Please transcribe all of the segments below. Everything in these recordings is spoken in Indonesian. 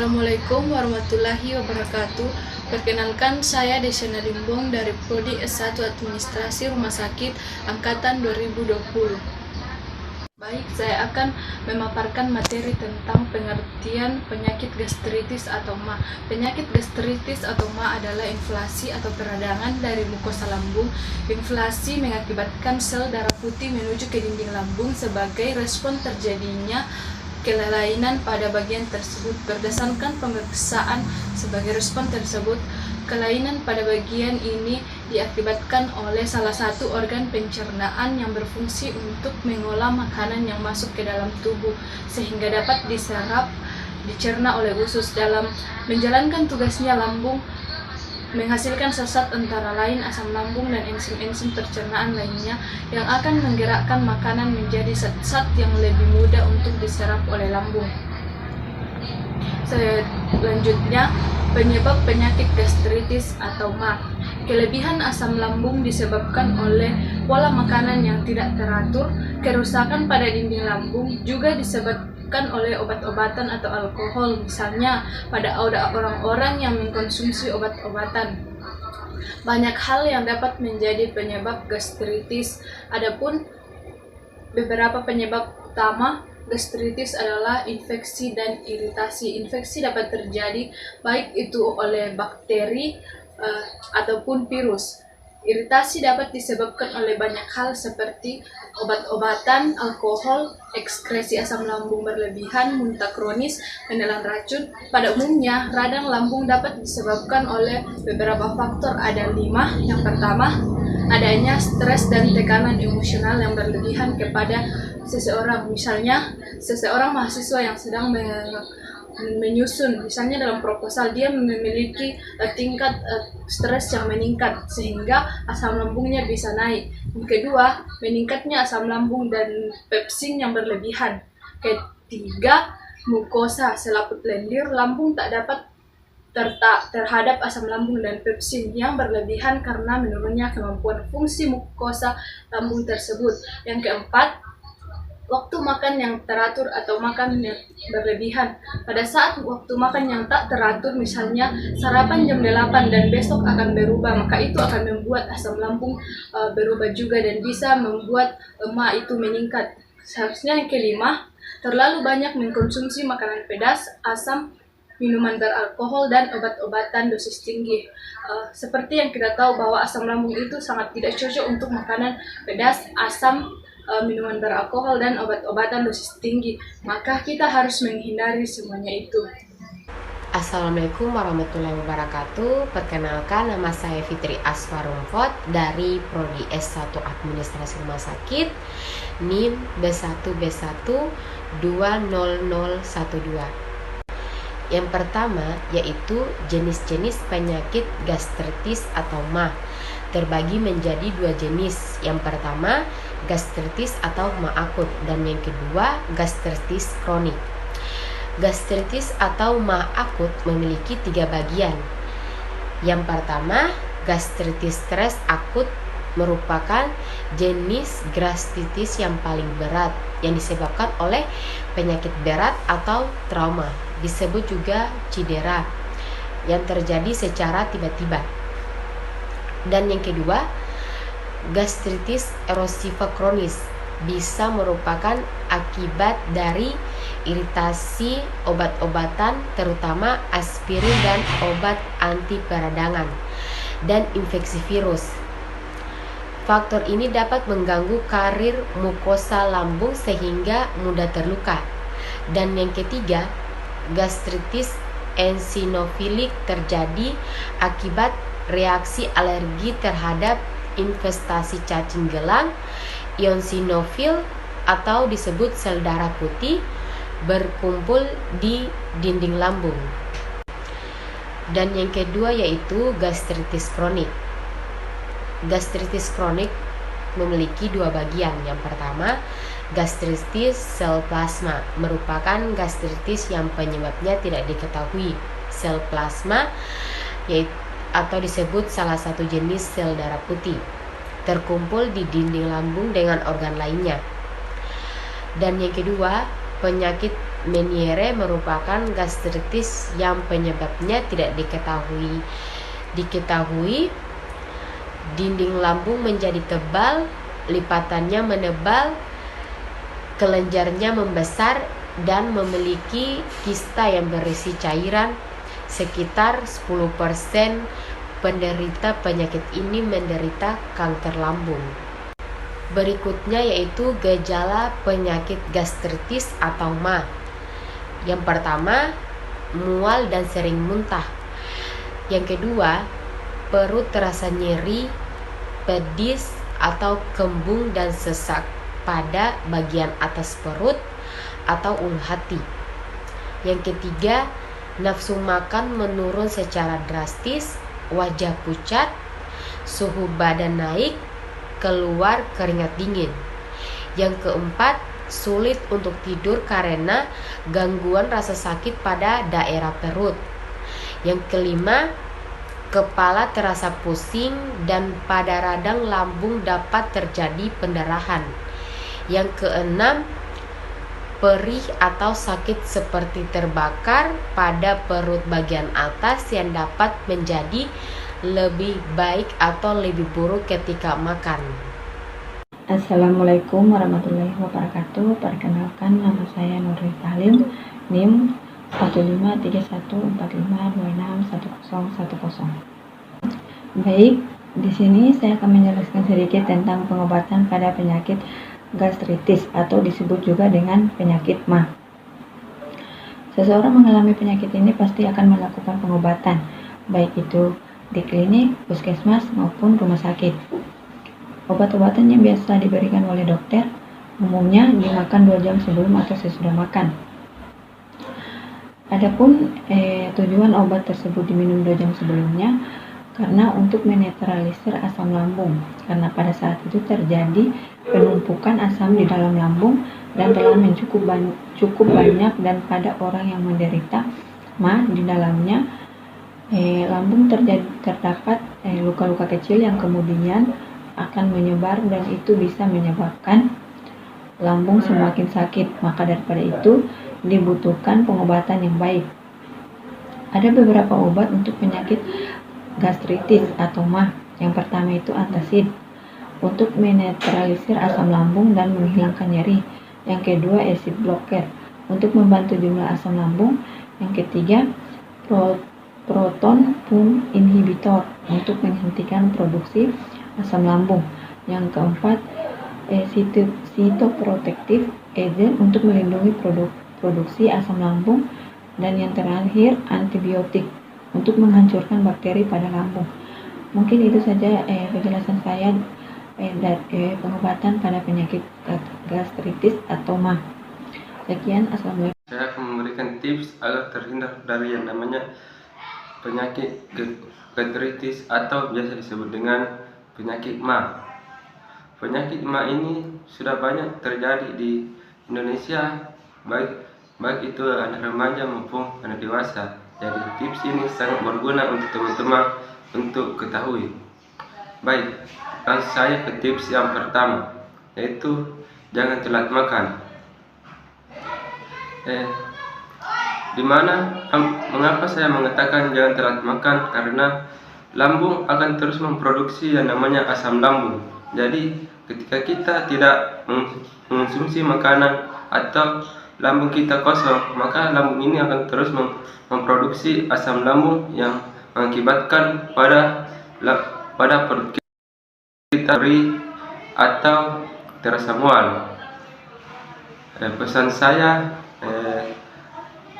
Assalamualaikum warahmatullahi wabarakatuh. Perkenalkan, saya Desyana Limbong dari Prodi S1 Administrasi Rumah Sakit Angkatan 2020. Baik, saya akan memaparkan materi tentang pengertian penyakit gastritis atau MA. Penyakit gastritis atau MA adalah inflamasi atau peradangan dari mukosa lambung. Inflamasi mengakibatkan sel darah putih menuju ke dinding lambung sebagai respon terjadinya kelainan pada bagian tersebut. Berdasarkan pemeriksaan sebagai respon tersebut, kelainan pada bagian ini diakibatkan oleh salah satu organ pencernaan yang berfungsi untuk mengolah makanan yang masuk ke dalam tubuh sehingga dapat dicerna oleh usus. Dalam menjalankan tugasnya, lambung menghasilkan zat antara lain asam lambung dan enzim-enzim pencernaan lainnya yang akan menggerakkan makanan menjadi zat-zat yang lebih mudah untuk diserap oleh lambung. Selanjutnya, penyebab penyakit gastritis atau MA. Kelebihan asam lambung disebabkan oleh pola makanan yang tidak teratur. Kerusakan pada dinding lambung juga disebabkan oleh obat-obatan atau alkohol, misalnya pada orang-orang yang mengkonsumsi obat-obatan. Banyak hal yang dapat menjadi penyebab gastritis. Adapun beberapa penyebab utama gastritis adalah infeksi dan iritasi. Infeksi dapat terjadi baik itu oleh bakteri ataupun virus. Iritasi dapat disebabkan oleh banyak hal seperti obat-obatan, alkohol, ekskresi asam lambung berlebihan, muntah kronis, menelan racun. Pada umumnya, radang lambung dapat disebabkan oleh beberapa faktor. Ada 5. Yang pertama, adanya stres dan tekanan emosional yang berlebihan kepada seseorang. Misalnya, seseorang mahasiswa yang sedang menyusun, misalnya dalam proposal, dia memiliki tingkat stres yang meningkat sehingga asam lambungnya bisa naik. Yang kedua, meningkatnya asam lambung dan pepsin yang berlebihan. Ketiga, mukosa selaput lendir lambung tak dapat terhadap asam lambung dan pepsin yang berlebihan karena menurunnya kemampuan fungsi mukosa lambung tersebut. Yang keempat, waktu makan yang teratur atau makan yang berlebihan. Pada saat waktu makan yang tak teratur, misalnya sarapan jam 8 dan besok akan berubah, maka itu akan membuat asam lambung berubah juga dan bisa membuat MA itu meningkat. Seharusnya yang kelima, terlalu banyak mengkonsumsi makanan pedas, asam, minuman beralkohol, dan obat-obatan dosis tinggi. Seperti yang kita tahu bahwa asam lambung itu sangat tidak cocok untuk makanan pedas, asam, minuman beralkohol, dan obat-obatan dosis tinggi. Maka kita harus menghindari semuanya itu. Assalamualaikum warahmatullahi wabarakatuh. Perkenalkan, nama saya Fitri Aswarumfot dari Prodi S1 Administrasi Rumah Sakit, NIM B1B1 20012. Yang pertama yaitu jenis-jenis penyakit gastritis atau MA. Terbagi menjadi 2 jenis. Yang pertama, gastritis atau MA akut, dan yang kedua, gastritis kronik. Gastritis atau MA akut memiliki 3 bagian. Yang pertama, gastritis stres akut merupakan jenis gastritis yang paling berat yang disebabkan oleh penyakit berat atau trauma, disebut juga cedera, yang terjadi secara tiba-tiba. Dan yang kedua, gastritis erosiva kronis bisa merupakan akibat dari iritasi obat-obatan, terutama aspirin dan obat anti peradangan, dan infeksi virus. Faktor ini dapat mengganggu karir mukosa lambung sehingga mudah terluka. Dan yang ketiga, gastritis eosinofilik terjadi akibat reaksi alergi terhadap investasi cacing gelang eosinofil atau disebut sel darah putih berkumpul di dinding lambung. Dan yang kedua yaitu gastritis kronik. Gastritis kronik memiliki 2 bagian. Yang pertama, gastritis sel plasma merupakan gastritis yang penyebabnya tidak diketahui. Sel plasma atau disebut salah satu jenis sel darah putih terkumpul di dinding lambung dengan organ lainnya. Dan yang kedua, penyakit Meniere merupakan gastritis yang penyebabnya tidak diketahui. Dinding lambung menjadi tebal, lipatannya menebal, kelenjarnya membesar, dan memiliki kista yang berisi cairan. Sekitar 10% penderita penyakit ini menderita kanker lambung. Berikutnya yaitu gejala penyakit gastritis atau MA. Yang pertama, mual dan sering muntah. Yang kedua, perut terasa nyeri, pedis atau kembung dan sesak pada bagian atas perut atau ulu hati. Yang ketiga, nafsu makan menurun secara drastis, wajah pucat, suhu badan naik, keluar keringat dingin. Yang keempat, sulit untuk tidur karena gangguan rasa sakit pada daerah perut. Yang kelima, kepala terasa pusing dan pada radang lambung dapat terjadi pendarahan. Yang keenam, perih atau sakit seperti terbakar pada perut bagian atas yang dapat menjadi lebih baik atau lebih buruk ketika makan. Assalamualaikum warahmatullahi wabarakatuh. Perkenalkan, nama saya Nurul Talim, NIM 153145261010. Baik, di sini saya akan menjelaskan sedikit tentang pengobatan pada penyakit gastritis atau disebut juga dengan penyakit MA. Seseorang mengalami penyakit ini pasti akan melakukan pengobatan, baik itu di klinik, puskesmas maupun rumah sakit. Obat-obatan yang biasa diberikan oleh dokter umumnya dimakan 2 jam sebelum atau sesudah makan. Adapun tujuan obat tersebut diminum 2 jam sebelumnya karena untuk menetralisir asam lambung, karena pada saat itu terjadi penumpukan asam di dalam lambung dan telah cukup banyak, dan pada orang yang menderita MA di dalamnya lambung terdapat luka-luka kecil yang kemudian akan menyebar dan itu bisa menyebabkan lambung semakin sakit. Maka daripada itu dibutuhkan pengobatan yang baik. Ada beberapa obat untuk penyakit gastritis atau MA. Yang pertama itu antacid untuk menetralisir asam lambung dan menghilangkan nyeri. Yang kedua acid blocker untuk membantu jumlah asam lambung. Yang ketiga proton pump inhibitor untuk menghentikan produksi asam lambung. Yang keempat, cytoprotective agent untuk melindungi produksi asam lambung. Dan yang terakhir, antibiotik untuk menghancurkan bakteri pada lambung. Mungkin itu saja penjelasan saya dari pengobatan pada penyakit gastritis atau MA. Sekian, assalamualaikum. Saya akan memberikan tips agar terhindar dari yang namanya penyakit gastritis atau biasa disebut dengan penyakit MA. Penyakit MA ini sudah banyak terjadi di Indonesia, baik itu anak remaja maupun anak dewasa. Jadi tips ini sangat berguna untuk teman-teman untuk ketahui. Baik, langsung saya ke tips yang pertama, yaitu jangan telat makan. Mengapa saya mengatakan jangan telat makan? Karena lambung akan terus memproduksi yang namanya asam lambung. Jadi ketika kita tidak mengonsumsi makanan atau lambung kita kosong, maka lambung ini akan terus memproduksi asam lambung yang mengakibatkan pada perut kita perih atau terasa mual. Pesan saya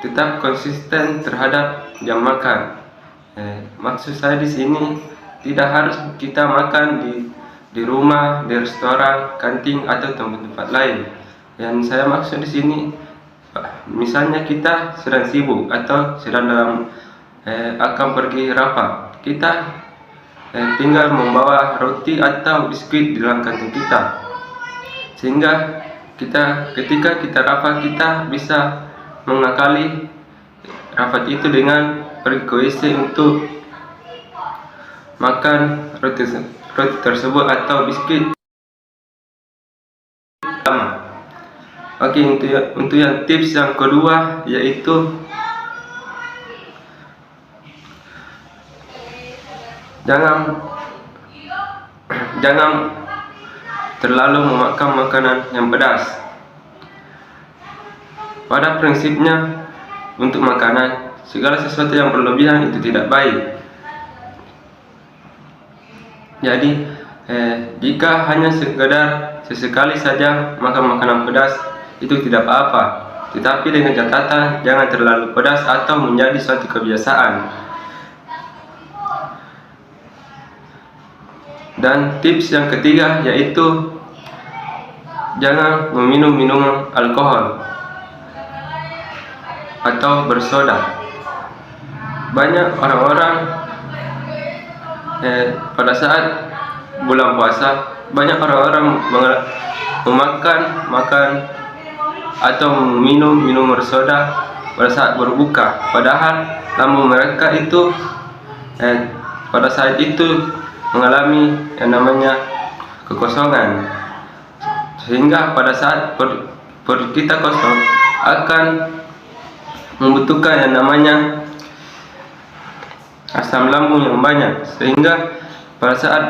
tetap konsisten terhadap jam makan. Maksud saya di sini tidak harus kita makan di rumah, di restoran, kantin atau tempat-tempat lain. Yang saya maksud di sini, misalnya kita sedang sibuk atau sedang akan pergi rapat, kita tinggal membawa roti atau biskuit di dalam kantung kita, sehingga ketika kita rapat, kita bisa mengakali rapat itu dengan pergi ke WC untuk makan roti tersebut atau biskuit. Oke, untuk yang tips yang kedua yaitu jangan terlalu memakan makanan yang pedas. Pada prinsipnya, untuk makanan, segala sesuatu yang berlebihan itu tidak baik. Jadi, jika hanya sekedar sesekali saja makan makanan pedas, itu tidak apa-apa. Tetapi dengan catatan, jangan terlalu pedas atau menjadi suatu kebiasaan. Dan tips yang ketiga yaitu jangan meminum minuman alkohol atau bersoda. Banyak orang-orang pada saat bulan puasa, banyak orang-orang makan atau minum bersoda pada saat berbuka. Padahal lambung mereka itu pada saat itu mengalami yang namanya kekosongan, sehingga pada saat perut kita kosong akan membutuhkan yang namanya asam lambung yang banyak, sehingga pada saat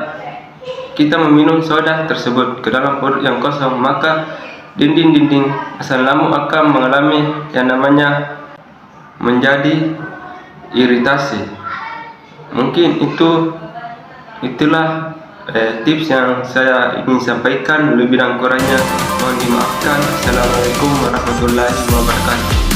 kita meminum soda tersebut ke dalam perut yang kosong, maka dinding asam lambung akan mengalami yang namanya menjadi iritasi. Mungkin itulah tips yang saya ingin sampaikan. Lebih dan kurangnya mohon dimaafkan. Assalamualaikum warahmatullahi wabarakatuh.